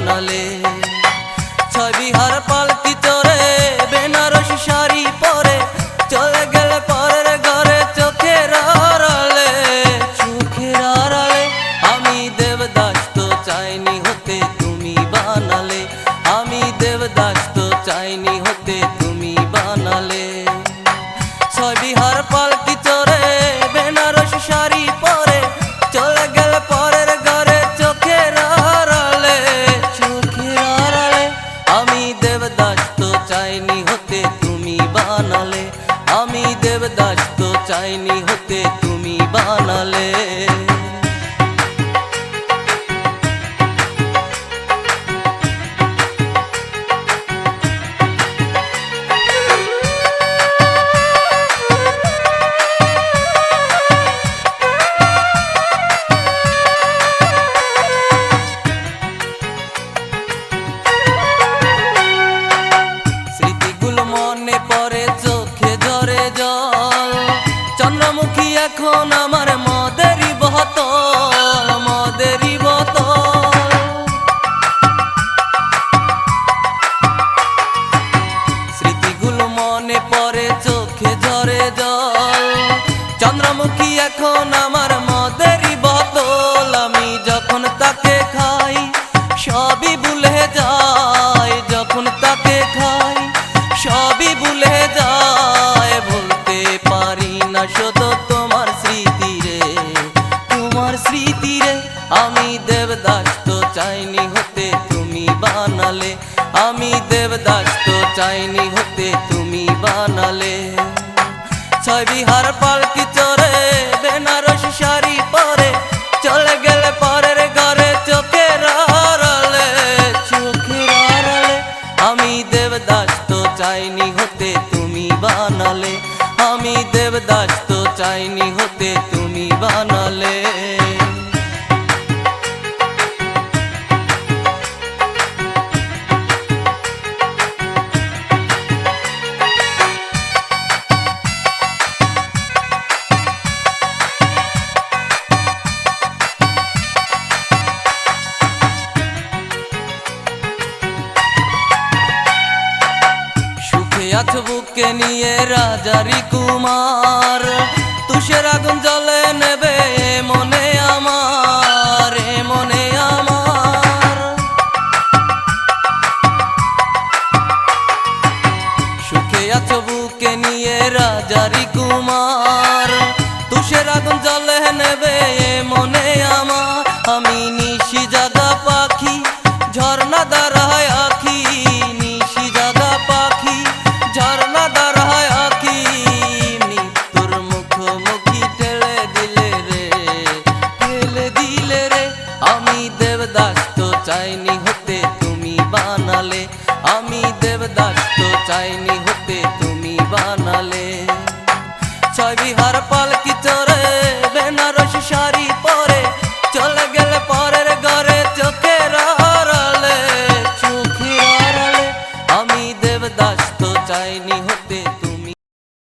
বানালে। ছয় বিহার পালকি চড়ে বেনারসি শাড়ি পরে চলে গেলে পরের ঘরে চোখের আড়ালে, চোখের আড়ালে। আমি দেবদাস তো চাইনি হতে তুমি বানালে, আমি দেবদাস তো চাইনি হতে তুমি বানালে। ছয় বিহার পালকি চড়ে বেনারসি শাড়ি পরে চলে গেলে পরের ঘরে চোখের আড়ালে, চোখের আড়ালে। আমি দেবদাস তো চাইনি হতে তুমি বানালে, আমি দেবদাস তো চাইনি হতে তুমি বানালে। মনে পড়ে চোখে ঝরে জল, চন্দ্রমুখী এখন আমার মদেরই বোতল, মদেরই বোতল। স্মৃতিগুলো মনে পড়ে চোখে ঝরে জল, চন্দ্রমুখী এখন আমার মদেরই বোতল। আমি যখন তাকে খাই সবই ভুলে যাই, যখন তাকে খাই সবই ভুলে যায়। বলতে পারি না শুধু তোমার স্মৃতি রে, তোমার স্মৃতি রে। আমি দেবদাস তো চাইনি হতে তুমি বানালে, আমি দেবদাস তো চাইনি হতে তুমি বানালে। ছয় বিহার পালকি চড়ে বেনারসি শাড়ি পরে চলে গেলে পরের ঘরে চোখের আড়ালে, চোখের আড়ালে। আমি দেবদাস তো চাইনি হতে তুমি বানালে, আমি দেবদাস তো চাইনি হতে তুমি বানালে। আছো বুকে নিয়ে রাজারি কুমার, তুষের আগুন জ্বলে নেবে মনে আমার, মনে আমার। সুখে আছো বুকে নিয়ে রাজারি কুমার, তুষের আগুন জ্বলে নেবে মনে আমার। আমি নিশি জাগা পাখি ঝর্ণা দাঁড়ায় আখি, নিশি জাগা পাখি ঝর্ণা দাঁড়ায় আখি। মৃত্যুর মুখোমুখি ঠেলে দিলে রে, ঠেলে দিলে রে। আমি দেবদাস তো চাইনি হতে তুমি বানালে, আমি দেবদাস তো চাইনি হতে তুমি বানালে। ছয় বিহার পালকি চড়ে বেনারসি শাড়ি পরে চলে গেলে পরের ঘরে চোখের আড়ালে, চোখের আড়ালে। আমি দেবদাস তো চাইনি হতে